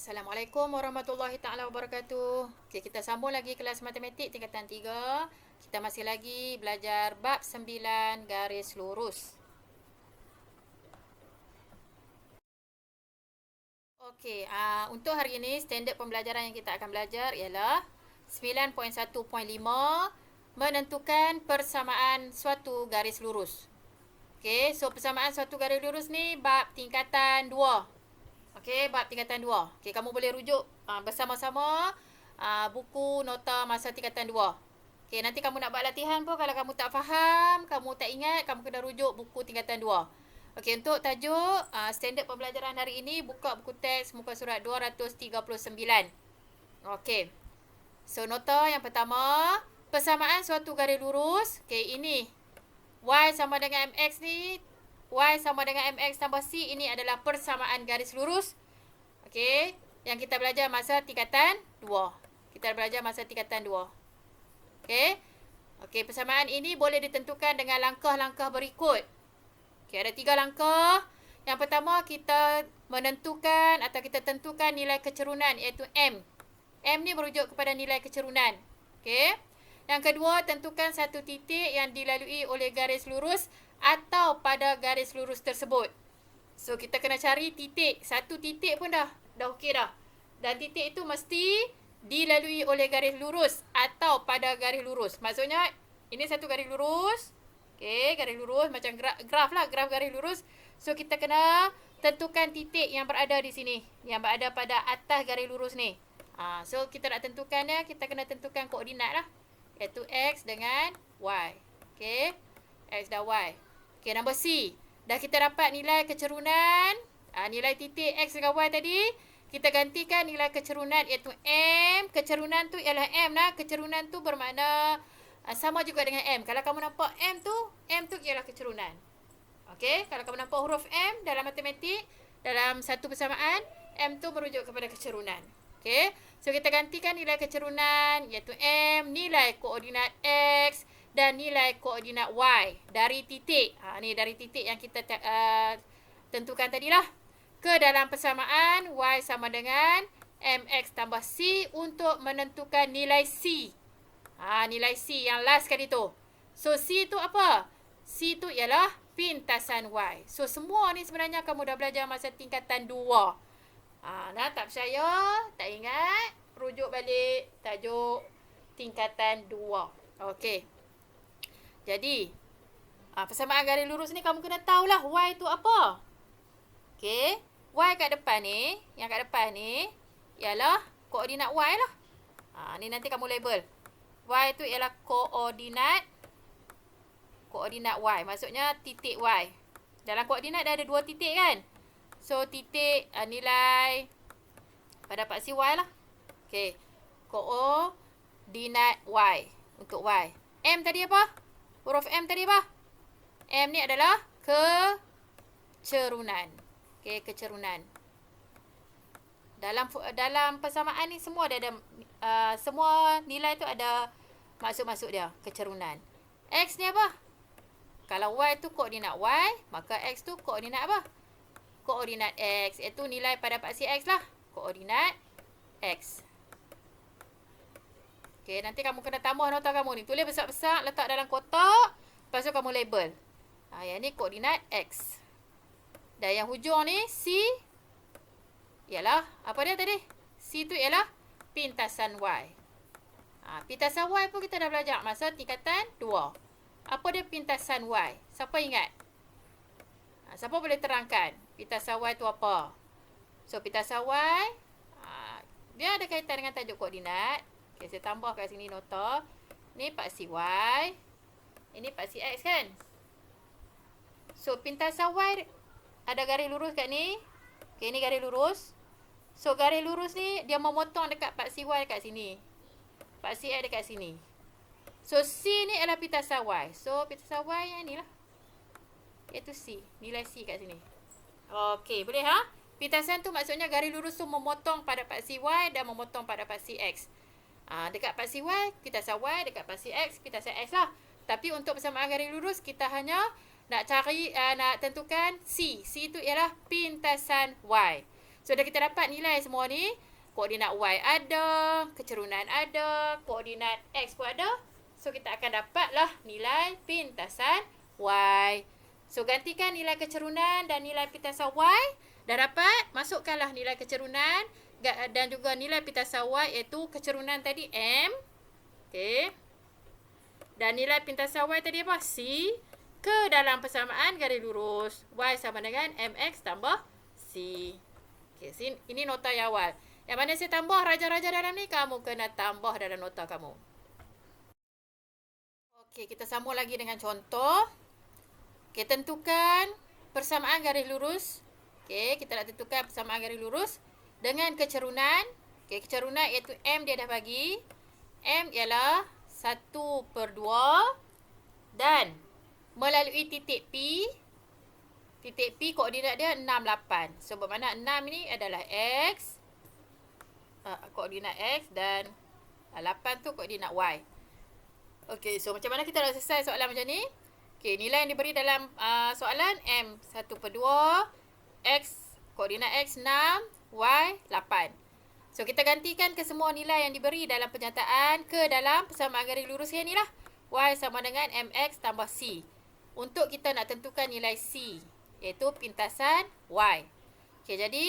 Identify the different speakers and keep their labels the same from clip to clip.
Speaker 1: Assalamualaikum warahmatullahi taala wabarakatuh. Okey, kita sambung lagi kelas matematik tingkatan 3. Kita masih lagi belajar bab 9 garis lurus. Okey, untuk hari ini standard pembelajaran yang kita akan belajar ialah 9.1.5 menentukan persamaan suatu garis lurus. Okey, so persamaan suatu garis lurus ni bab tingkatan 2. Okey, bab tingkatan 2. Okey, kamu boleh rujuk bersama-sama buku nota masa tingkatan 2. Okey, nanti kamu nak buat latihan pun kalau kamu tak faham, kamu tak ingat, kamu kena rujuk buku tingkatan 2. Okey, untuk tajuk standard pembelajaran hari ini, buka buku teks muka surat 239. Okey. So, nota yang pertama, persamaan suatu garis lurus. Okey, ini y sama dengan mx ni, y sama dengan mx tambah c, ini adalah persamaan garis lurus. Okey, yang kita belajar masa tingkatan 2. Kita belajar masa tingkatan 2. Okey. Okey, persamaan ini boleh ditentukan dengan langkah-langkah berikut. Okey, ada 3 langkah. Yang pertama, kita menentukan atau kita tentukan nilai kecerunan iaitu M. M ni merujuk kepada nilai kecerunan. Okey. Yang kedua, tentukan satu titik yang dilalui oleh garis lurus atau pada garis lurus tersebut. So, kita kena cari titik. Satu titik pun dah okey dah. Dan titik itu mesti dilalui oleh garis lurus atau pada garis lurus. Maksudnya, ini satu garis lurus. Okey, garis lurus macam graf lah, graf garis lurus. So, kita kena tentukan titik yang berada di sini. Yang berada pada atas garis lurus ni. So, kita nak tentukan dia, kita kena tentukan koordinat lah. Iaitu X dengan Y. Okey, X dan Y. Okey, nombor C. Dah kita dapat nilai kecerunan. Nilai titik X dengan Y tadi. Kita gantikan nilai kecerunan iaitu M. Kecerunan tu ialah M lah. Kecerunan tu bermakna sama juga dengan M. Kalau kamu nampak M tu ialah kecerunan. Okey, kalau kamu nampak huruf M dalam matematik, dalam satu persamaan, M tu merujuk kepada kecerunan. Okey, so kita gantikan nilai kecerunan iaitu M, nilai koordinat X dan nilai koordinat Y dari titik. Ni dari titik yang kita tentukan tadilah. Ke dalam persamaan Y sama dengan MX tambah C untuk menentukan nilai C. Nilai C yang last kali tu. So, C tu apa? C tu ialah pintasan Y. So, semua ni sebenarnya kamu dah belajar masa tingkatan 2. Nah, tak percaya, tak ingat, rujuk balik tajuk tingkatan 2. Okey. Jadi, persamaan garis lurus ni kamu kena tahulah Y tu apa. Okey. Y kat depan ni, yang kat depan ni, ialah koordinat Y lah. Ni nanti kamu label. Y tu ialah koordinat Y. Maksudnya titik Y. Dalam koordinat dah ada 2 titik kan? So, titik nilai pada paksi Y lah. Okey. Koordinat Y. Untuk Y. M tadi apa? Huruf M tadi apa? M ni adalah kecerunan. Okey, kecerunan. Dalam persamaan ni semua ada semua nilai tu ada maksud-maksud dia. Kecerunan. X ni apa? Kalau Y tu koordinat Y, maka X tu koordinat apa? Koordinat X. Iaitu nilai pada paksi X lah. Koordinat X. Okey, nanti kamu kena tambah nota kamu ni. Tulis besar-besar, letak dalam kotak. Lepas tu kamu label. Yang ni koordinat X. Dan yang hujung ni, C. Ialah, apa dia tadi? C tu ialah pintasan Y. Pintasan Y pun kita dah belajar masa tingkatan 2. Apa dia pintasan Y? Siapa ingat? Siapa boleh terangkan? Pintasan Y tu apa? So, pintasan Y, dia ada kaitan dengan tajuk koordinat. Okay, saya tambah kat sini nota. Ni paksi Y. Ini paksi X kan? So, pintasan Y ada garis lurus kat ni. Okay, ni garis lurus. So, garis lurus ni dia memotong dekat paksi Y dekat sini. Paksi X dekat sini. So, C ni adalah pintasan Y. So, pintasan Y yang ni lah. Iaitu C. Nilai C kat sini. Okey, boleh ha? Pintasan tu maksudnya garis lurus tu memotong pada paksi Y dan memotong pada paksi X. Dekat paksi Y, pintasan Y. Dekat paksi X, pintasan X lah. Tapi untuk persamaan garis lurus, kita hanya nak cari, nak tentukan C. C tu ialah pintasan Y. So, dah kita dapat nilai semua ni. Koordinat Y ada, kecerunan ada, koordinat X pun ada. So, kita akan dapatlah nilai pintasan Y. So, gantikan nilai kecerunan dan nilai pintasan Y. Dah dapat, masukkanlah nilai kecerunan dan juga nilai pintasan Y, iaitu kecerunan tadi M. Okey. Dan nilai pintasan Y tadi apa? C. Ke dalam persamaan garis lurus. Y sama dengan MX tambah C. Okey, ini nota yang awal. Yang mana saya tambah raja-raja dalam ni, kamu kena tambah dalam nota kamu. Okey, kita sambung lagi dengan contoh. Okey, tentukan persamaan garis lurus. Okey, kita nak tentukan persamaan garis lurus dengan kecerunan. Okey, kecerunan iaitu M dia dah bagi. M ialah 1/2 dan melalui titik P. Titik P koordinat dia 6, 8. So, bermakna 6 ni adalah X. Koordinat X dan 8 tu koordinat Y. Okey, so macam mana kita nak selesai soalan macam ni? Okey, nilai yang diberi dalam soalan M 1/2, X, koordinat X 6, Y 8. So, kita gantikan ke semua nilai yang diberi dalam penyataan ke dalam persamaan garis lurus yang ni lah. Y sama dengan MX tambah C. Untuk kita nak tentukan nilai C, iaitu pintasan Y. Okey, jadi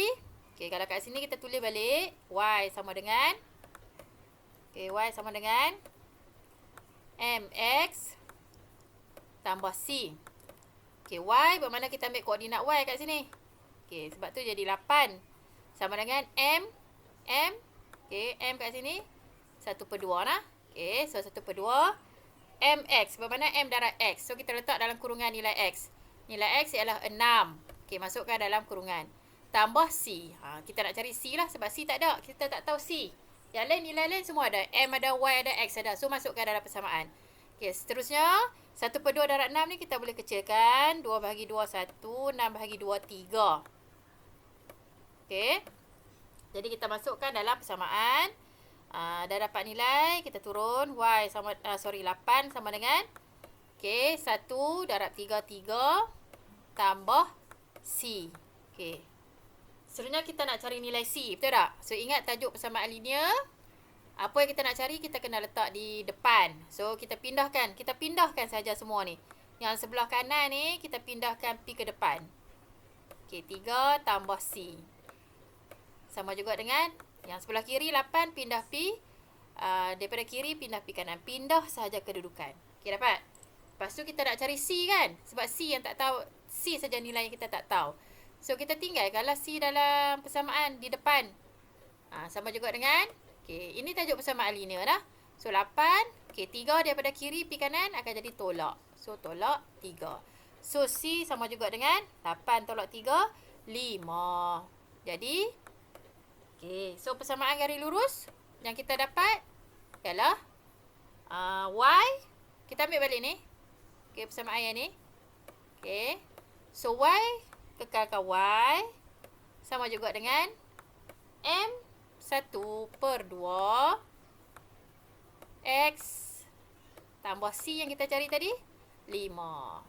Speaker 1: kalau kat sini kita tulis balik Y sama dengan Y sama dengan MX tambah C. Okey, Y bermakna kita ambil koordinat Y kat sini. Okey, sebab tu jadi 8 sama dengan M. Okey, M kat sini 1/2 lah. Okey, so 1/2 MX bermakna M darab X. So, kita letak dalam kurungan nilai X. Nilai X ialah 6. Okey, masukkan dalam kurungan. Tambah C. Kita nak cari C lah sebab C tak ada. Kita tak tahu C. Yang lain, nilai lain semua ada. M ada, Y ada, X ada. So, masukkan dalam persamaan. Okey, seterusnya 1/2 darab 6 ni kita boleh kecilkan. 2/2 1, 6/2 3. Okey. Jadi, kita masukkan dalam persamaan. Dah dapat nilai, kita turun. Y sama 8 sama dengan 1 darab 3 tambah C. Okey. Seterusnya kita nak cari nilai C, betul tak? So, ingat tajuk persamaan linear. Apa yang kita nak cari, kita kena letak di depan. So, kita pindahkan saja semua ni. Yang sebelah kanan ni, kita pindahkan P ke depan. Okey, 3 tambah C. Sama juga dengan yang sebelah kiri, 8 pindah P. Daripada kiri, pindah P kanan. Pindah sahaja kedudukan. Okey, dapat? Lepas tu, kita nak cari C kan? Sebab C yang tak tahu. C saja nilai yang kita tak tahu. So, kita tinggalkanlah C dalam persamaan di depan. Sama juga dengan, ini tajuk persamaan linear dah. So, 8. 3 daripada kiri P kanan akan jadi tolak. So, tolak 3. So, C sama juga dengan 8 tolak 3, 5. Jadi, so persamaan garis lurus yang kita dapat ialah Y. Kita ambil balik ni. Persamaan yang ni. So, Y kekalkan Y sama juga dengan M 1/2 X tambah C yang kita cari tadi 5.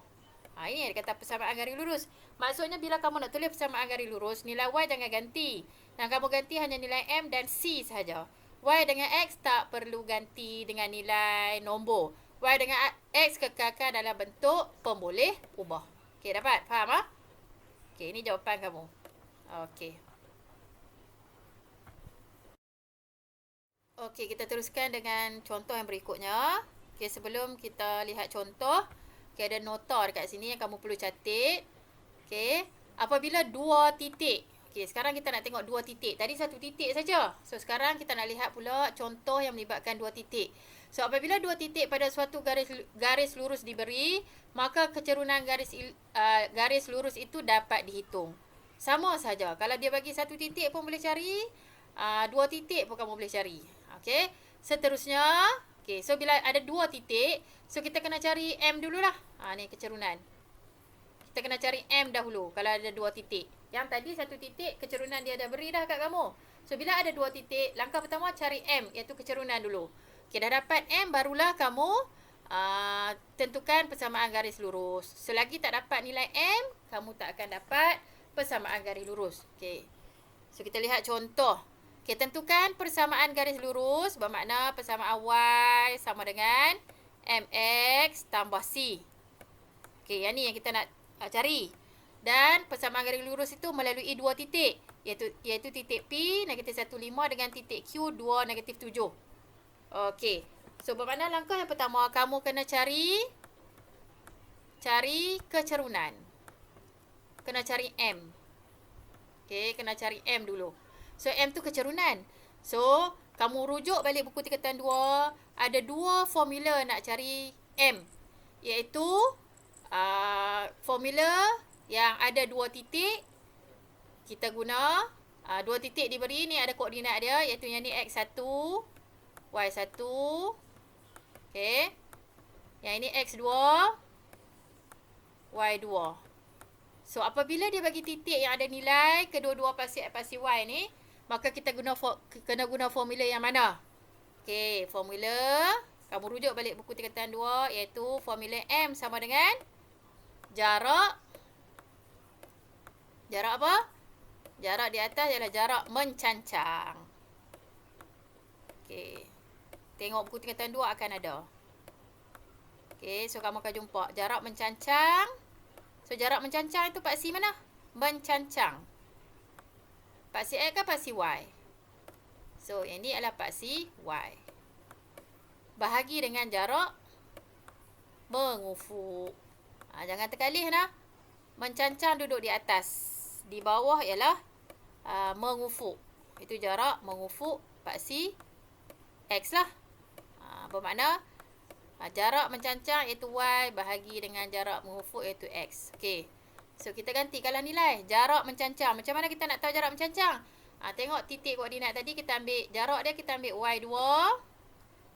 Speaker 1: Ini yang kata persamaan garis lurus. Maksudnya bila kamu nak tulis persamaan garis lurus, nilai Y jangan ganti. Yang kamu ganti hanya nilai M dan C sahaja. Y dengan X tak perlu ganti dengan nilai nombor. Y dengan X kekalkan dalam bentuk pemboleh ubah. Okey, dapat? Faham ah? Okey, ini jawapan kamu. Okey. Okey, kita teruskan dengan contoh yang berikutnya. Okey, sebelum kita lihat contoh, ada nota dekat sini yang kamu perlu catat. Okey, apabila 2 titik. Okey, sekarang kita nak tengok 2 titik. Tadi 1 titik saja. So, sekarang kita nak lihat pula contoh yang melibatkan 2 titik. So, apabila 2 titik pada suatu garis lurus diberi, maka kecerunan garis lurus itu dapat dihitung. Sama saja. Kalau dia bagi 1 titik pun boleh cari, 2 titik pun kamu boleh cari. Okey. Seterusnya, so bila ada 2 titik, so kita kena cari M dululah. Ni kecerunan. Kita kena cari M dahulu kalau ada 2 titik. Yang tadi 1 titik, kecerunan dia dah beri dah kat kamu. So, bila ada 2 titik, langkah pertama cari M, iaitu kecerunan dulu. Okey, dah dapat M, barulah kamu tentukan persamaan garis lurus. Selagi tak dapat nilai M, kamu tak akan dapat persamaan garis lurus. Okey. So, kita lihat contoh. Okay, tentukan persamaan garis lurus. Bermakna persamaan Y sama dengan MX tambah C. Okay, yang ni yang kita nak cari. Dan persamaan garis lurus itu melalui dua titik. Iaitu titik P, negatif 15 dengan titik Q, 2, negatif 7. Okay. So, bermakna langkah yang pertama, kamu kena cari kecerunan. Kena cari M. Okay, kena cari M dulu. So, M tu kecerunan. So, kamu rujuk balik buku tingkatan 2. Ada dua formula nak cari M. Iaitu formula yang ada dua titik. Kita guna dua titik diberi. Ni ada koordinat dia. Iaitu yang ni X1, Y1. Okay. Yang ini X2, Y2. So, apabila dia bagi titik yang ada nilai kedua-dua pasti X pasti Y ni, maka kita kena guna formula yang mana? Okey, formula kamu rujuk balik buku tingkatan 2 iaitu formula M sama dengan jarak apa? Jarak di atas ialah jarak mencancang. Okey. Tengok buku tingkatan 2 akan ada. Okey, so kamu akan jumpa jarak mencancang. So, jarak mencancang itu paksi mana? Mencancang. Paksi X kan paksi Y. So, yang ni adalah paksi Y. Bahagi dengan jarak mengufuk. Jangan terkalih nah. Mencancang duduk di atas. Di bawah ialah mengufuk. Itu jarak mengufuk paksi X lah. Bermakna jarak mencancang iaitu Y bahagi dengan jarak mengufuk iaitu X. Okey. So, kita gantikanlah nilai. Jarak mencancang. Macam mana kita nak tahu jarak mencancang? Tengok titik koordinat tadi. Kita ambil jarak dia. Kita ambil Y2.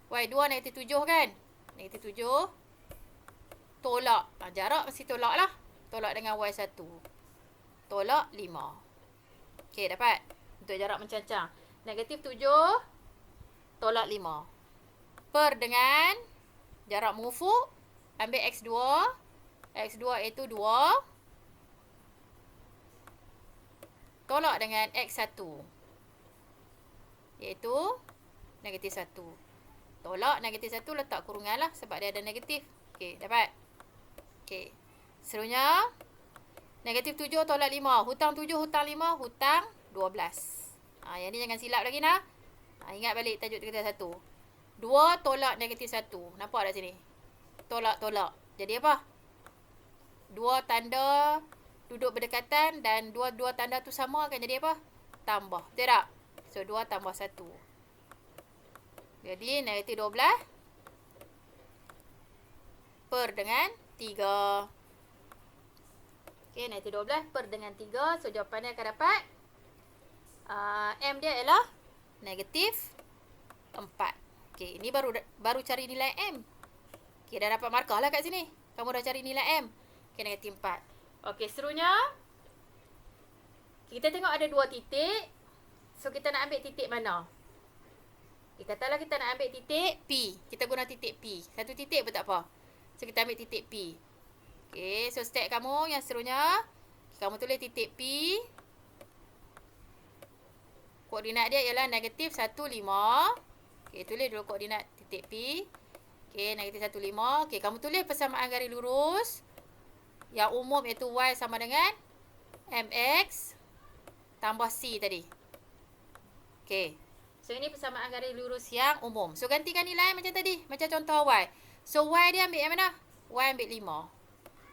Speaker 1: Y2 negatif 7 kan? Negatif 7. Tolak. Jarak mesti tolak lah. Tolak dengan Y1. Tolak 5. Okey, dapat. Untuk jarak mencancang. Negatif 7. Tolak 5. Per dengan jarak mengufuk. Ambil X2. X2 iaitu 2. Tolak dengan X1. Iaitu negatif 1. Tolak negatif 1 letak kurungan lah. Sebab dia ada negatif. Okey, dapat. Okey. Seterusnya. Negatif 7 tolak 5. Hutang 7, hutang 5, hutang 12. Yang ni jangan silap lagi nah. Ingat balik tajuk tingkatan 1. 2 tolak negatif 1. Nampak tak sini? Tolak. Jadi apa? 2 tanda duduk berdekatan dan dua tanda tu sama akan jadi apa? Tambah. Betul tak? So, 2 tambah 1. Jadi, negatif 12 per dengan 3. Okey, negatif 12 per dengan 3. So, jawapannya akan dapat M dia ialah negatif 4. Okey, ini baru cari nilai M. Okey, dah dapat markah lah kat sini. Kamu dah cari nilai M. Okey, negatif 4. Okey, seterusnya. Kita tengok ada dua titik. So, kita nak ambil titik mana? Katalah kita nak ambil titik P. Kita guna titik P. Satu titik pun tak apa. So, kita ambil titik P. Okey, so step kamu yang seterusnya. Kamu tulis titik P. Koordinat dia ialah negatif 1, 5. Okey, tulis dulu koordinat titik P. Okey, negatif 1, 5. Okey, kamu tulis persamaan garis lurus. Yang umum iaitu Y sama dengan MX tambah C tadi. Okey. So, ini persamaan garis lurus yang umum. So, gantikan nilai macam tadi. Macam contoh Y. So, Y dia ambil yang mana? Y ambil 5.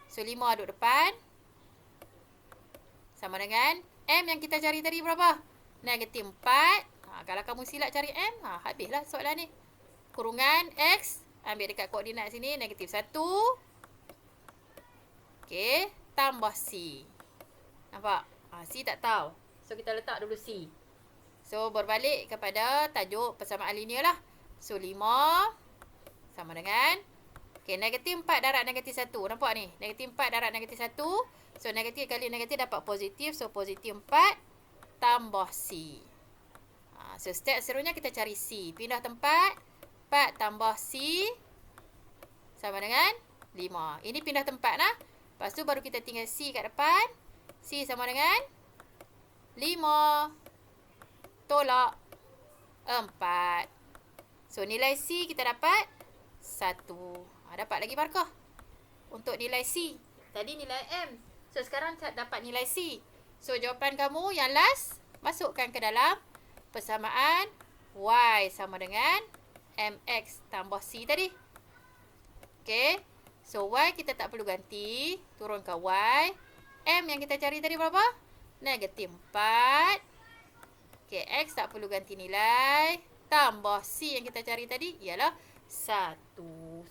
Speaker 1: So, 5 duduk depan. Sama dengan M yang kita cari tadi berapa? Negatif 4. Kalau kamu silap cari M, habislah soalan ni. Kurungan X. Ambil dekat koordinat sini. Negatif 1. Okey. Tambah C. Nampak? C tak tahu. So, kita letak dulu C. So, berbalik kepada tajuk persamaan linear lah. So, 5 sama dengan negatif 4 darab negatif 1. Nampak ni? Negatif 4 darab negatif 1. So, negatif kali negatif dapat positif. So, positif 4 tambah C. So, step seterusnya kita cari C. Pindah tempat. 4 tambah C sama dengan 5. Ini pindah tempat lah. Lepas tu baru kita tinggal C kat depan. C sama dengan 5. tolak 4. So, nilai C kita dapat 1. Dapat lagi markah untuk nilai C. Tadi nilai M. So, sekarang dapat nilai C. So, jawapan kamu yang last, masukkan ke dalam persamaan Y sama dengan MX tambah C tadi. Okay. So, Y kita tak perlu ganti. Turun ke Y. M yang kita cari tadi berapa? Negatif 4. Okay, X tak perlu ganti nilai. Tambah C yang kita cari tadi ialah 1.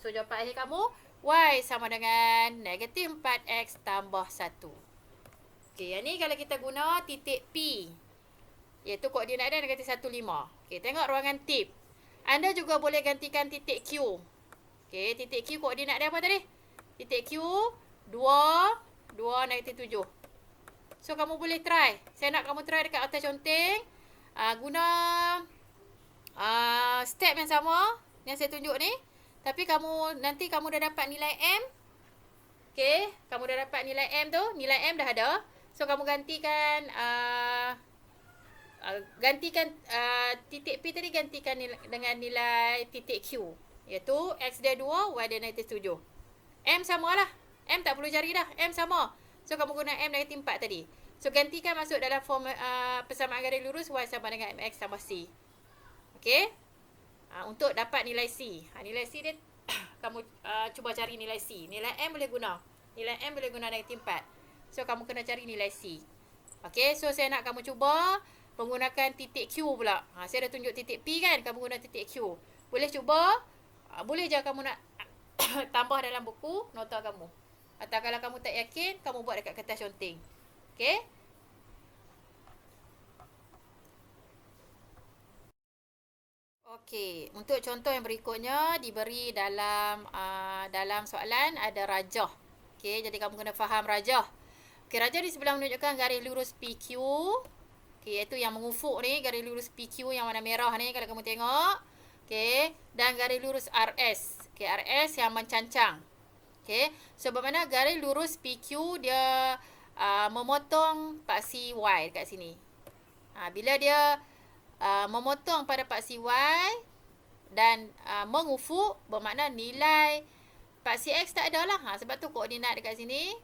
Speaker 1: So, jawapan akhir kamu, Y sama dengan negatif 4X tambah 1. Okay, yang ni kalau kita guna titik P, iaitu koordinat dia negatif 1, 5. Okay, tengok ruangan tip. Anda juga boleh gantikan titik Q. Okay, titik Q koordinat dia apa tadi? Titik Q, 2, 2, negatif 7. So, kamu boleh try. Saya nak kamu try dekat atas conteng. Guna step yang sama yang saya tunjuk ni. Tapi nanti kamu dah dapat nilai M. Okay, kamu dah dapat nilai M tu. Nilai M dah ada. So, kamu gantikan titik P tadi gantikan dengan nilai titik Q. Iaitu X dia 2, Y dia negatif 7. M samalah. M tak perlu cari dah. M sama. So, kamu guna M negatif 4 tadi. So, gantikan masuk dalam form persamaan garis lurus Y sama dengan MX tambah C. Okay. Untuk dapat nilai C. Nilai C dia, kamu cuba cari nilai C. Nilai M boleh guna. Nilai M boleh guna negatif 4. So, kamu kena cari nilai C. Okay. So, saya nak kamu cuba menggunakan titik Q pula. Saya dah tunjuk titik P kan. Kamu guna titik Q. Boleh cuba. Boleh je kamu nak tambah dalam buku nota kamu. Atau kalau kamu tak yakin, kamu buat dekat kertas conteng. Okay. Okey, untuk contoh yang berikutnya diberi dalam soalan ada rajah. Okey, jadi kamu kena faham rajah. Okey, rajah di sebelah menunjukkan garis lurus PQ. Okey, iaitu yang mengufuk ni, garis lurus PQ yang warna merah ni kalau kamu tengok. Okey, dan garis lurus RS. Okey, RS yang mencancang. Okey, so bermakna garis lurus PQ dia memotong paksi Y dekat sini. Bila dia memotong pada paksi Y dan mengufuk, bermakna nilai paksi X tak ada lah. Sebab tu koordinat dekat sini.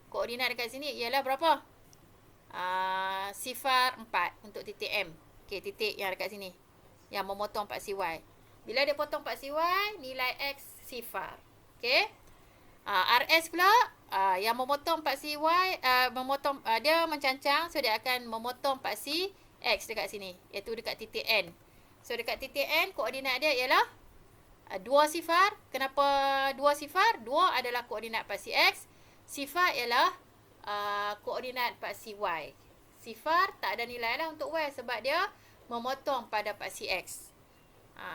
Speaker 1: Koordinat dekat sini ialah berapa? 0, 4 untuk titik M. Okey, titik yang dekat sini. Yang memotong paksi Y. Bila dia potong paksi Y, nilai X 0. Okey. RS pula yang memotong paksi Y, dia mencancang, so dia akan memotong paksi X dekat sini, iaitu dekat titik N. So dekat titik N, koordinat dia ialah 2, 0. Kenapa 2, 0? 2 adalah koordinat paksi X. 0 ialah koordinat paksi Y. 0 tak ada nilai lah untuk Y sebab dia memotong pada paksi X.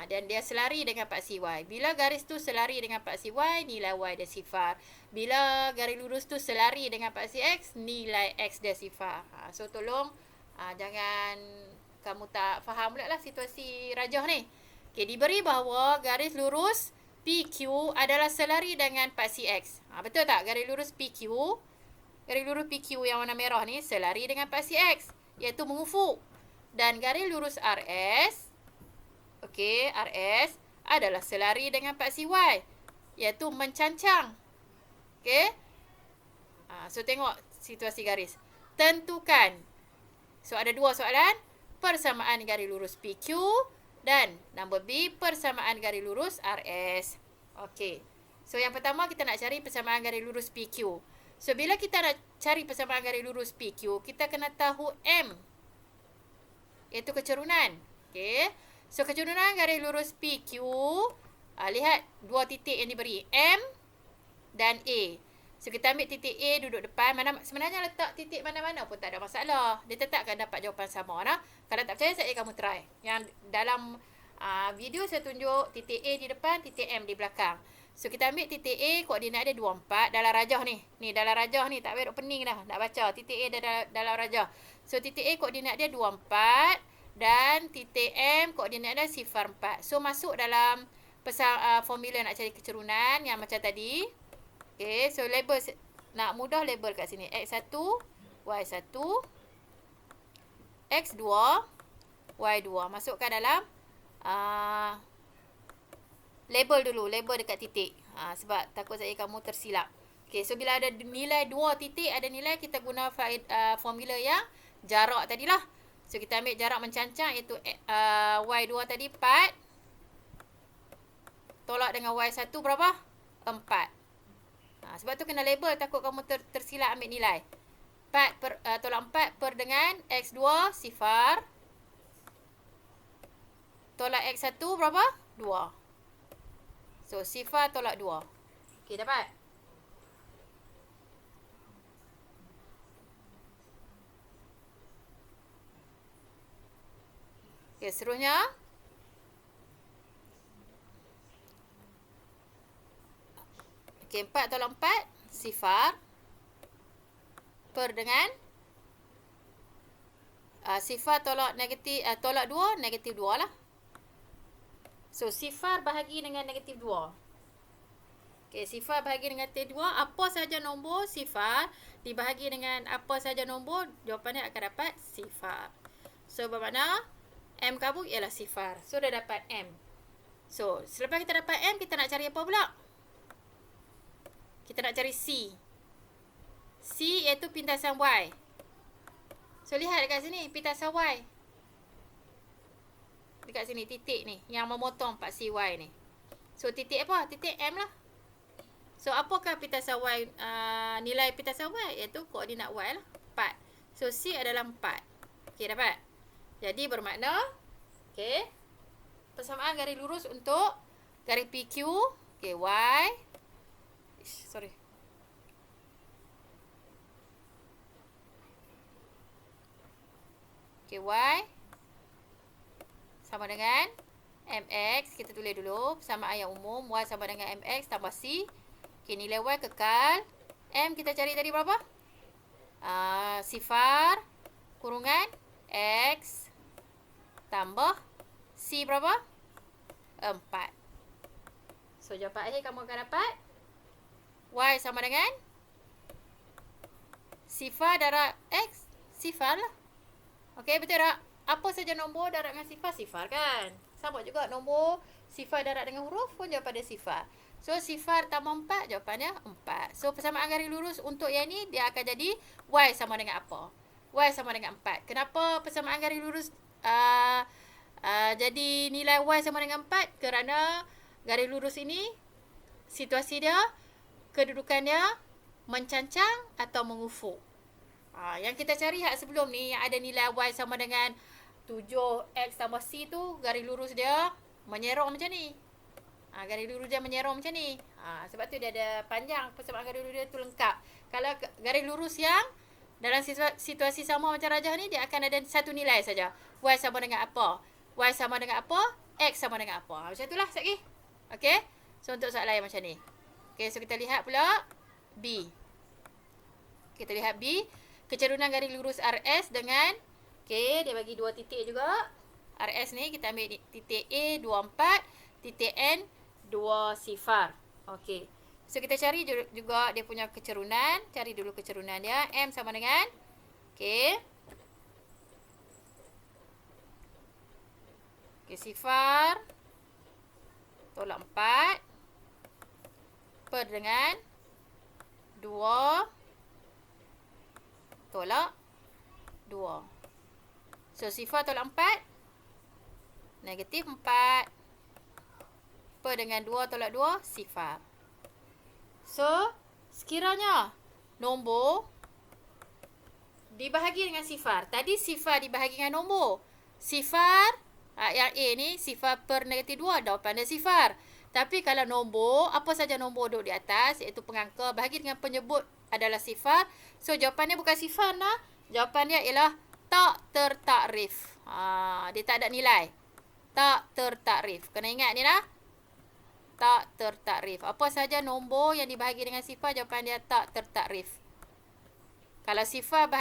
Speaker 1: Dan dia selari dengan paksi Y. Bila garis tu selari dengan paksi Y, nilai Y dia 0. Bila garis lurus tu selari dengan paksi X, nilai X dia 0. So tolong jangan kamu tak faham pula lah situasi rajah ni. Okay, diberi bahawa garis lurus PQ adalah selari dengan paksi X. Betul tak? Garis lurus PQ yang warna merah ni selari dengan paksi X, iaitu mengufuk. Dan garis lurus RS, okey, RS adalah selari dengan paksi Y, iaitu mencancang. Okey. So tengok situasi garis. Tentukan. So ada dua soalan. Persamaan garis lurus PQ dan nombor B, persamaan garis lurus RS. Okey. So yang pertama kita nak cari persamaan garis lurus PQ. So bila kita nak cari persamaan garis lurus PQ, kita kena tahu M, iaitu kecerunan. Okey. So, kecerunan garis lurus PQ, lihat dua titik yang diberi, M dan A. So, kita ambil titik A duduk depan. Sebenarnya letak titik mana-mana pun tak ada masalah. Dia tetap akan dapat jawapan sama. Kalau tak percaya, saya kamu try. Yang dalam video saya tunjuk titik A di depan, titik M di belakang. So, kita ambil titik A, koordinat dia 24 dalam rajah ni. Ni, dalam rajah ni. Tak payah pening dah. Nak baca. Titik A dalam rajah. So, titik A koordinat dia 24. Dan titik M koordinat dia 0, 4. So, masuk dalam formula nak cari kecerunan yang macam tadi. Okay, so label, nak mudah label kat sini. X1, Y1, X2, Y2. Masukkan dalam label dulu. Label dekat titik. Sebab takut saya kamu tersilap. Okay, so bila ada nilai 2 titik, ada nilai, kita guna formula yang jarak tadilah. So, kita ambil jarak mencancang, iaitu Y2 tadi 4. Tolak dengan Y1 berapa? 4. Sebab tu kena label, takut kamu tersilap ambil nilai. 4 tolak 4 per dengan X2 sifar. Tolak X1 berapa? 2. So, sifar tolak 2. Okay, dapat? Okay, seterusnya. Okay, 4 tolak 4 sifar. Per dengan sifar tolak negatif, tolak 2, negatif 2 lah. So, sifar bahagi dengan negatif 2. Okay, sifar bahagi dengan negatif 2. Apa sahaja nombor sifar dibahagi dengan apa sahaja nombor, jawapannya akan dapat sifar. So, bermakna M kamu ialah sifar. So, dah dapat M. So, selepas kita dapat M, kita nak cari apa pula? Kita nak cari C. C iaitu pintasan Y. So, lihat dekat sini, pintasan Y. Dekat sini, titik ni, yang memotong 4CY ni. So, titik apa? Titik M lah. So, apakah pintasan Y, nilai pintasan Y? Iaitu koordinat Y lah, 4. So, C adalah 4. Okay, dapat? Jadi, bermakna, okay, persamaan garis lurus untuk garis PQ, okay, Y, sorry. Okay, Y sama dengan MX. Kita tulis dulu persamaan yang umum. Y sama dengan MX tambah C. Okay, nilai Y kekal. M kita cari tadi berapa? Sifar kurungan X tambah C berapa? 4. So, jawapan akhir kamu akan dapat Y sama dengan sifar darab X. Sifar lah. Okey, betul tak? Apa saja nombor darab dengan sifar? Sifar kan? Sama juga nombor sifar darab dengan huruf pun jawapan dia sifar. So, sifar tambah 4, jawapannya 4. So, persamaan garis lurus untuk yang ni, dia akan jadi Y sama dengan apa? Y sama dengan 4. Kenapa persamaan garis lurus jadi nilai Y sama dengan 4? Kerana garis lurus ini, situasi dia, kedudukan dia mencancang atau mengufuk. Yang kita cari hak sebelum ni, yang ada nilai Y sama dengan 7X tambah C tu, garis lurus dia menyerong macam ni. Garis lurus dia menyerong macam ni. Sebab tu dia ada panjang, persamaan garis lurus dia tu lengkap. Kalau garis lurus yang dalam situasi sama macam rajah ni, dia akan ada satu nilai saja. Y sama dengan apa? Y sama dengan apa? X sama dengan apa? Macam itulah sekali. Okay? So, untuk soalan yang macam ni. Okay, so kita lihat pula B. Kita lihat B. Kecerunan garis lurus RS dengan, okay, dia bagi 2 titik juga. RS ni kita ambil titik A 24, titik N 2 sifar. Okay. So, kita cari juga dia punya kecerunan. Cari dulu kecerunan dia. M sama dengan, okay, okay, sifar tolak 4 per dengan 2 tolak 2. So, sifar tolak 4, negatif 4 per dengan 2 tolak 2, sifar. So, sekiranya nombor dibahagi dengan sifar. Tadi sifar dibahagi dengan nombor. Sifar, yang A ni, sifar per negatif 2, jawapan dia sifar. Tapi kalau nombor, apa saja nombor duduk di atas, iaitu pengangka, bahagi dengan penyebut adalah sifar. So, jawapannya bukan sifar lah. Jawapannya ialah tak tertakrif. Dia tak ada nilai. Tak tertakrif. Kena ingat ni lah. Tak tertakrif. Apa saja nombor yang dibahagi dengan sifar, jawapan dia tak tertakrif. Kalau sifar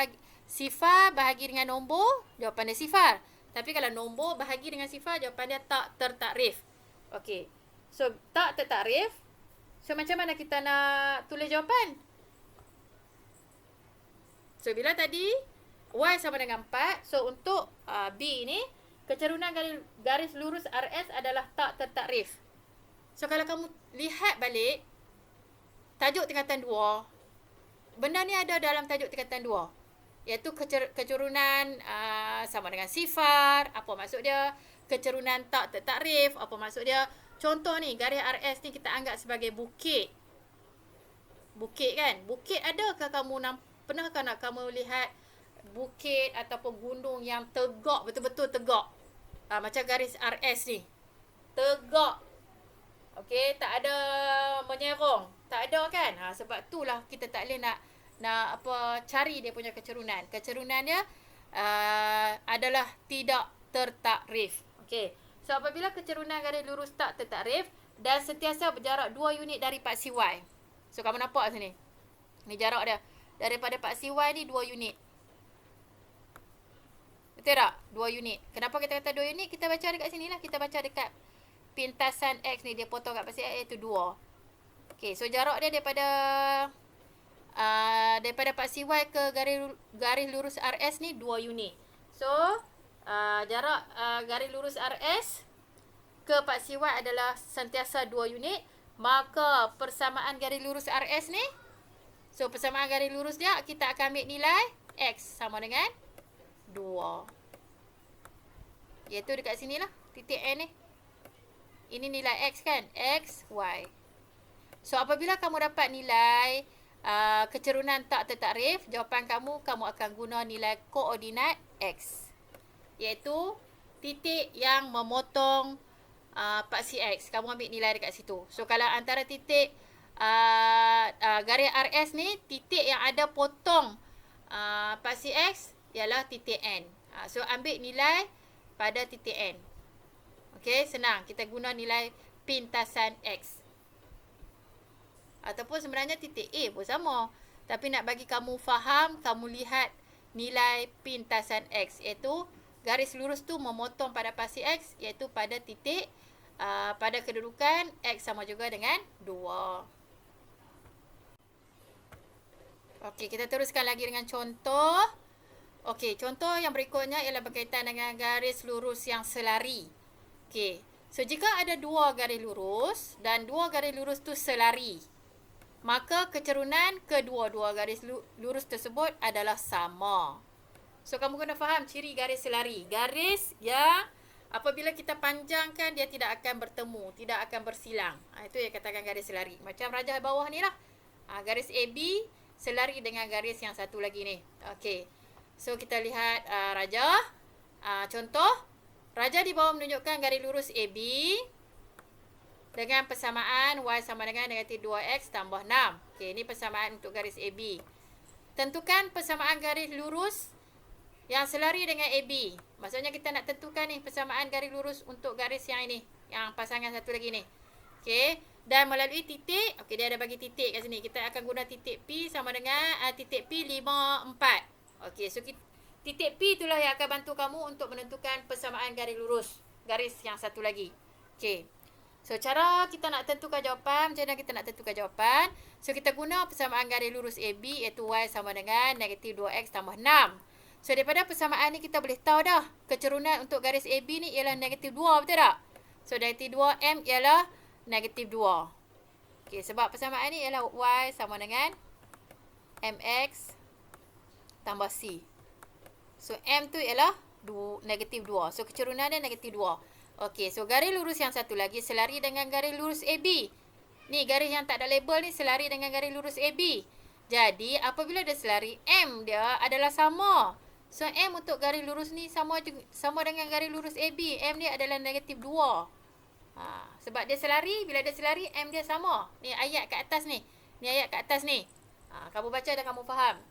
Speaker 1: bahagi dengan nombor, jawapan dia sifar. Tapi kalau nombor bahagi dengan sifar, jawapan dia tak tertakrif. Okey. So, tak tertakrif. So, macam mana kita nak tulis jawapan? So, bila tadi Y sama dengan 4. So, untuk B ni, Kecerunan garis lurus RS adalah tak tertakrif. So kalau kamu lihat balik tajuk tingkatan 2, benda ni ada dalam tajuk tingkatan 2, iaitu kecerunan sama dengan sifar, apa maksud dia? Kecerunan tak tertakrif, apa maksud dia? Contoh ni, garis RS ni kita anggap sebagai bukit. Bukit kan? Bukit adakah kamu pernahkah nak kamu lihat bukit ataupun gunung yang tegak, betul-betul tegak? Macam garis RS ni. Tegak. Okey, tak ada menyerong. Tak ada kan? Sebab itulah kita tak boleh nak cari dia punya kecerunan. Kecerunan dia adalah tidak tertakrif. Okey. So apabila kecerunan garis lurus tak tertakrif dan sentiasa berjarak 2 unit dari paksi Y. So kamu nampak sini. Ni jarak dia. Daripada paksi Y ni 2 unit. Betul tak? 2 unit. Kenapa kita kata 2 unit? Kita baca dekat sini lah. Kita baca dekat pintasan X ni, dia potong kat paksi X iaitu 2. Okey, so jarak dia daripada paksi Y ke garis lurus RS ni 2 unit. So jarak garis lurus RS ke paksi Y adalah sentiasa 2 unit. Maka persamaan garis lurus RS ni, so persamaan garis lurus dia, kita akan ambil nilai X sama dengan 2. Iaitu dekat sini lah, titik N ni. Ini nilai X kan? X, Y. So apabila kamu dapat nilai kecerunan tak tertakrif, jawapan kamu akan guna nilai koordinat X, iaitu titik yang memotong paksi X. Kamu ambil nilai dekat situ. So kalau antara titik garis RS ni, titik yang ada potong paksi X ialah titik N. So ambil nilai pada titik N. Okey, senang. Kita guna nilai pintasan X. Ataupun sebenarnya titik A pun sama. Tapi nak bagi kamu faham, kamu lihat nilai pintasan X, iaitu garis lurus tu memotong pada paksi X, iaitu pada titik pada kedudukan X sama juga dengan 2. Okey, kita teruskan lagi dengan contoh. Okey, contoh yang berikutnya ialah berkaitan dengan garis lurus yang selari. Okey, so jika ada 2 garis lurus dan 2 garis lurus tu selari, maka kecerunan kedua-dua garis lurus tersebut adalah sama. So kamu kena faham ciri garis selari. Garis yang apabila kita panjangkan, dia tidak akan bertemu, tidak akan bersilang. Itu yang katakan garis selari. Macam rajah bawah ni lah. Garis AB selari dengan garis yang satu lagi ni. Okey. So kita lihat rajah. Contoh, rajah di bawah menunjukkan garis lurus AB dengan persamaan Y sama dengan negatif 2X tambah 6. Okey, ini persamaan untuk garis AB. Tentukan persamaan garis lurus yang selari dengan AB. Maksudnya kita nak tentukan ni persamaan garis lurus untuk garis yang ini, yang pasangan satu lagi ni. Okey, dan melalui titik. Okey, dia ada bagi titik kat sini. Kita akan guna titik P sama dengan titik P 5, 4. Okey, so titik P itulah yang akan bantu kamu untuk menentukan persamaan garis lurus garis yang satu lagi. Okey. So cara kita nak tentukan jawapan, macam mana kita nak tentukan jawapan? So kita guna persamaan garis lurus AB, iaitu Y sama dengan negatif 2X tambah 6. So daripada persamaan ni kita boleh tahu dah kecerunan untuk garis AB ni ialah negatif 2, betul tak? So negatif 2M ialah negatif 2. Okey, sebab persamaan ni ialah Y sama dengan MX tambah C. So M tu ialah negatif 2. So kecerunan dia negatif 2. Okey, so garis lurus yang satu lagi selari dengan garis lurus AB. Ni garis yang tak ada label ni selari dengan garis lurus AB. Jadi apabila dia selari, M dia adalah sama. So M untuk garis lurus ni sama dengan garis lurus AB. M ni adalah negatif 2. Sebab dia selari, bila dia selari M dia sama. Ni ayat kat atas ni. Ni ayat kat atas ni. Kamu baca dan kamu faham.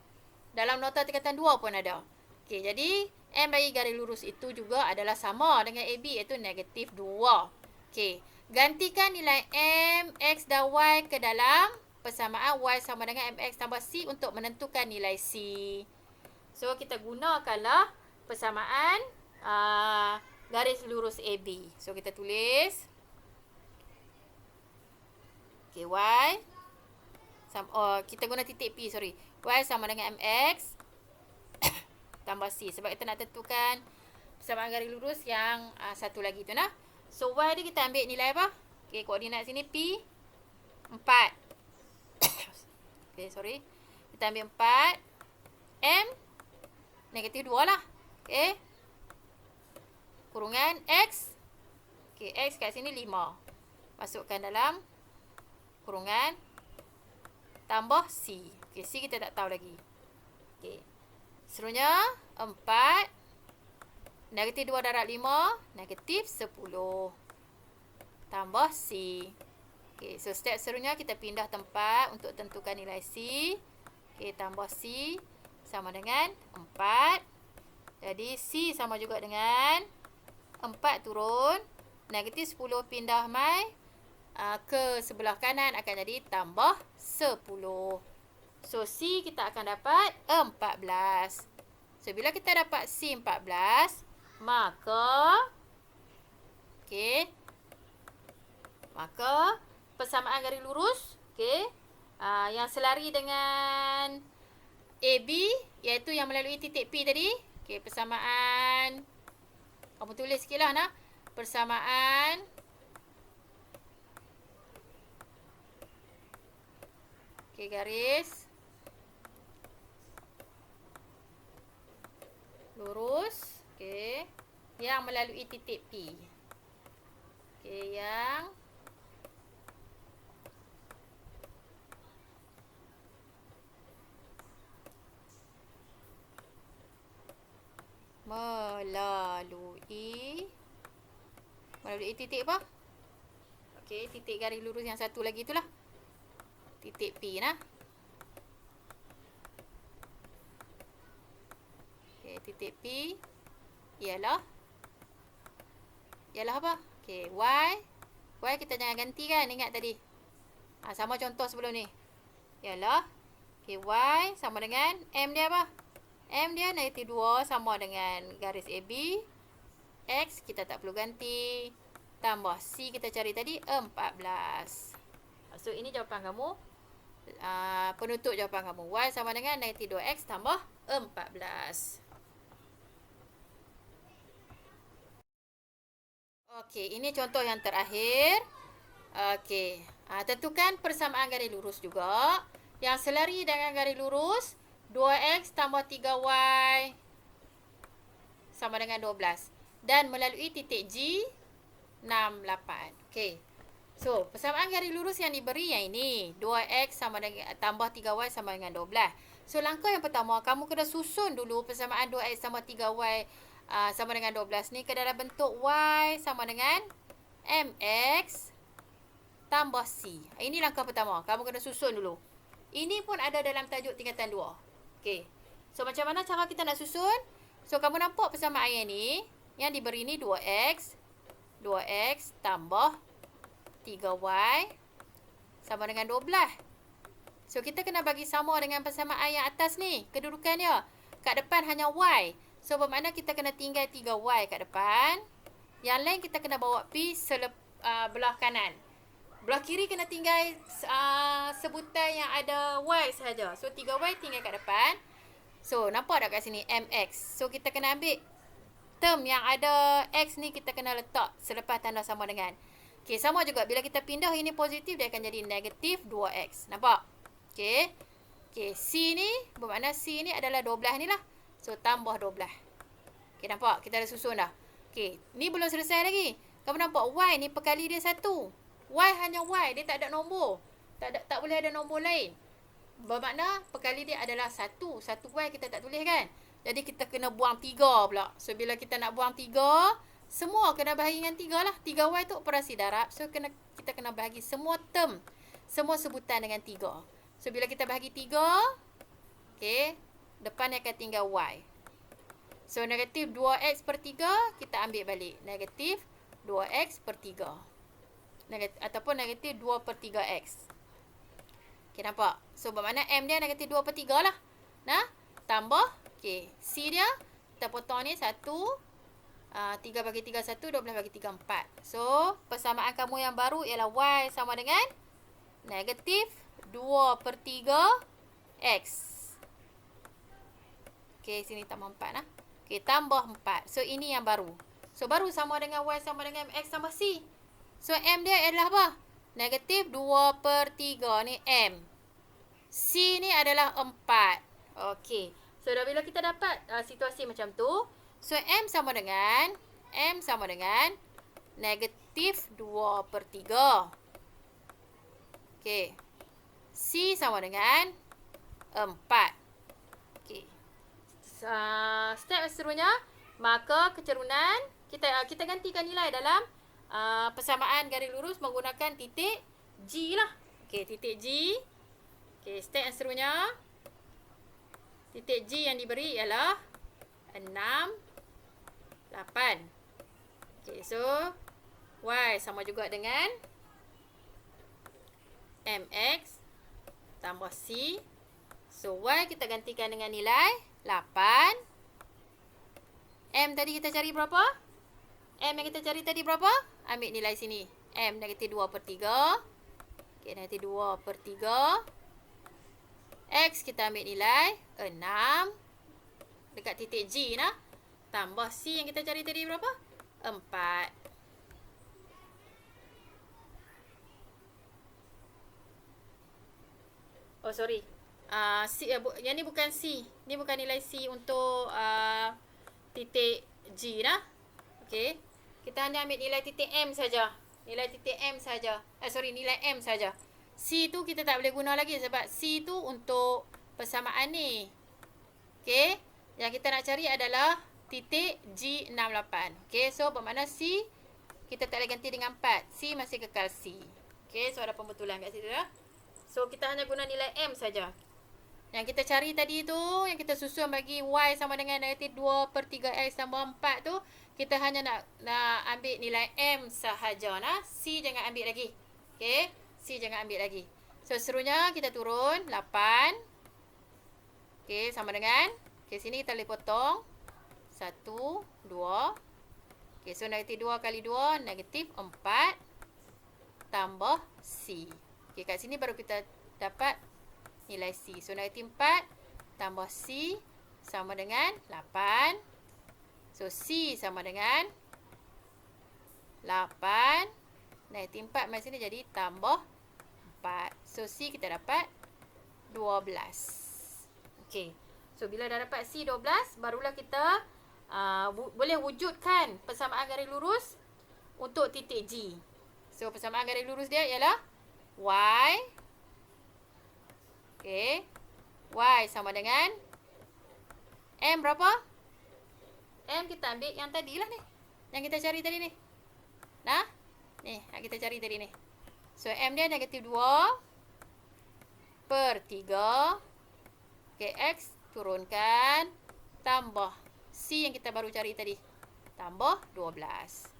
Speaker 1: Dalam nota tingkatan 2 pun ada. Okey, jadi M bagi garis lurus itu juga adalah sama dengan AB, iaitu negatif 2. Okey, gantikan nilai M, X dan Y ke dalam persamaan Y sama dengan MX tambah C untuk menentukan nilai C. So, kita gunakanlah persamaan garis lurus AB. So, kita tulis. Okey, Y. Kita guna titik P, sorry. Y sama dengan MX tambah C. Sebab kita nak tentukan persamaan garis lurus yang satu lagi tu nah. So y ni kita ambil nilai apa? Okey, koordinat sini P 4. Okey, sorry. Kita ambil 4 M negatif 2 lah. Okey. Kurungan X. Okey, X kat sini 5. Masukkan dalam kurungan tambah C. Okey, C kita tak tahu lagi. Okey. Seterusnya 4 negatif 2 darab 5 negatif 10 tambah C. Okey, so step seterusnya kita pindah tempat untuk tentukan nilai C. Okey, tambah C sama dengan 4. Jadi C sama juga dengan 4 turun negatif 10 pindah mai ke sebelah kanan akan jadi tambah 10. So C kita akan dapat 14. So bila kita dapat C 14, maka persamaan garis lurus yang selari dengan AB iaitu yang melalui titik P tadi. Persamaan, kamu tulis sikit lah nah. Persamaan garis lurus yang melalui titik P. Yang melalui titik apa? Titik garis lurus yang satu lagi itulah. Titik P nah. Titik P ialah apa? Y kita jangan ganti kan, ingat tadi. Sama contoh sebelum ni. Ialah Y sama dengan M dia apa? M dia negatif 2 sama dengan garis AB. X kita tak perlu ganti. Tambah C kita cari tadi 14. So ini jawapan kamu. Penutup jawapan kamu. Y sama dengan negatif 2X tambah 14. Okey, ini contoh yang terakhir. Okey, tentukan persamaan garis lurus juga. Yang selari dengan garis lurus 2X tambah 3Y sama dengan 12. Dan melalui titik G 68. Okey. So, persamaan garis lurus yang diberi yang ini. 2X sama dengan tambah 3Y sama dengan 12. So, langkah yang pertama, kamu kena susun dulu persamaan 2X tambah 3Y sama dengan 12 ni ke dalam bentuk Y sama dengan MX tambah C. Ini langkah pertama. Kamu kena susun dulu. Ini pun ada dalam tajuk tingkatan 2. Okey. So, macam mana cara kita nak susun? So, kamu nampak persamaan yang ni. Yang diberi ni 2X tambah 3Y sama dengan 12. So, kita kena bagi sama dengan persamaan yang atas ni. Kedudukan dia. Kat depan hanya Y. So, bermakna kita kena tinggal 3Y kat depan. Yang lain kita kena bawa P belah kanan. Belah kiri kena tinggal sebutan yang ada Y sahaja. So, 3Y tinggal kat depan. So, nampak tak kat sini? MX. So, kita kena ambil term yang ada X ni kita kena letak selepas tanda sama dengan. Okey, sama juga. Bila kita pindah ini positif, dia akan jadi negatif 2X. Nampak? Okey. Okey, C ni, bermakna C ni adalah 12 ni lah. So, tambah 12. Okey, nampak? Kita dah susun dah. Okey, ni belum selesai lagi. Kamu nampak Y ni perkali dia 1. Y hanya Y. Dia tak ada nombor. Tak boleh ada nombor lain. Bermakna perkali dia adalah 1. 1Y kita tak tulis kan? Jadi, kita kena buang 3 pula. So, bila kita nak buang 3, semua kena bahagi dengan 3 lah. 3Y tu operasi darab. So, kita kena bahagi semua term. Semua sebutan dengan 3. So, bila kita bahagi 3, okey, depannya akan tinggal Y. So, negatif 2X per 3, kita ambil balik. Negatif 2X per 3. Ataupun negatif 2 per 3X. Okey, nampak? So, bermakna M dia negatif 2 per 3 lah. Nah, tambah. Okey, C dia, kita potong ni 1. 3 bagi 3, 1. 12 bagi 3, 4. So, persamaan kamu yang baru ialah Y sama dengan negatif 2 per 3 X. Okey, sini tambah 4 lah. Okey, Okey, tambah 4. So, ini yang baru. So, baru sama dengan Y sama dengan X tambah C. So, M dia adalah apa? Negatif 2/3. Ni M. C ni adalah 4. Okey. So, dah bila kita dapat situasi macam tu. So, M sama dengan negatif 2/3. Okey. C sama dengan 4. Okey. Step seterusnya, maka kecerunan kita gantikan nilai dalam persamaan garis lurus menggunakan titik G lah. Okey, titik G. Okey, step yang seterusnya, titik G yang diberi ialah 6, 8. Okey, so Y sama juga dengan MX tambah C. So, Y kita gantikan dengan nilai 8. M tadi kita cari berapa? M yang kita cari tadi berapa? Ambil nilai sini. M negatif 2/3. Okey, negatif 2/3. X kita ambil nilai 6. Dekat titik G nah. Tambah C yang kita cari tadi berapa? 4. Oh, sorry. C, yang ni bukan C. Ni bukan nilai C untuk titik G nah. Okey. Kita hanya ambil nilai titik M saja. Nilai titik M saja. Nilai M saja. C tu kita tak boleh guna lagi sebab C tu untuk persamaan ni. Okey. Yang kita nak cari adalah titik G68. Okey. So, bermakna C kita tak boleh ganti dengan 4. C masih kekal C. Okey. So, ada pembetulan kat situ dah. So, kita hanya guna nilai M saja. Yang kita cari tadi tu, yang kita susun bagi Y sama dengan negatif 2/3 X tambah 4 tu, kita hanya nak ambil nilai M sahaja. Nah. C jangan ambil lagi. Okey. C jangan ambil lagi. So, seterusnya kita turun 8. Okey, sama dengan. Okey, sini kita boleh potong. 1, 2. Okey, so negatif 2 kali 2, negatif 4. Tambah C. Okey, kat sini baru kita dapat nilai C. So, negatif 4 tambah C sama dengan 8. So, C sama dengan 8. Negatif 4 mari sini jadi tambah 4. So, C kita dapat 12. Okey. So, bila dah dapat C 12, barulah kita boleh wujudkan persamaan garis lurus untuk titik G. So, persamaan garis lurus dia ialah Y. Okey. Y sama dengan M berapa? M kita ambil yang tadilah ni. Yang kita cari tadi ni. Nah. Ni, yang kita cari tadi ni. So, M dia negatif 2/3. Okey, X turunkan. Tambah C yang kita baru cari tadi. Tambah 12.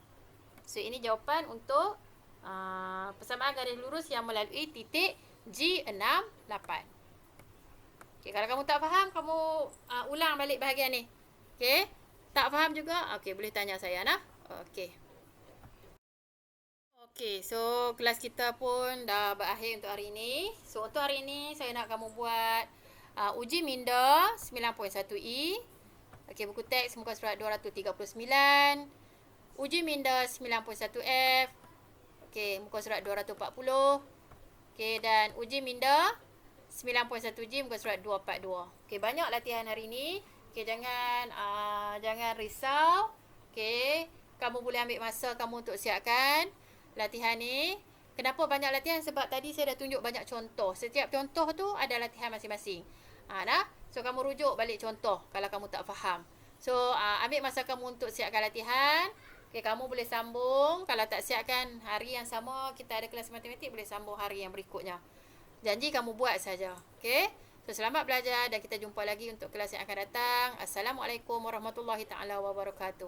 Speaker 1: So, ini jawapan untuk persamaan garis lurus yang melalui titik G68. Okey, kalau kamu tak faham, kamu ulang balik bahagian ni. Okey, tak faham juga? Okey, boleh tanya saya nah. Okey. Okey, so kelas kita pun dah berakhir untuk hari ini. So, untuk hari ini saya nak kamu buat uji minda 9.1E. Okey, buku teks muka surat 239. Uji minda 9.1F. Okey, muka surat 240. Okey, dan uji minda 9.1G muka surat 242. Okey, banyak latihan hari ini. Okey, jangan risau. Okey, kamu boleh ambil masa kamu untuk siapkan latihan ni. Kenapa banyak latihan? Sebab tadi saya dah tunjuk banyak contoh. Setiap contoh tu ada latihan masing-masing. Nah. So, kamu rujuk balik contoh kalau kamu tak faham. So, ambil masa kamu untuk siapkan latihan. Okay, kamu boleh sambung. Kalau tak siapkan hari yang sama, kita ada kelas matematik, boleh sambung hari yang berikutnya. Janji kamu buat saja. Okay? So, selamat belajar dan kita jumpa lagi untuk kelas yang akan datang. Assalamualaikum warahmatullahi taala wabarakatuh.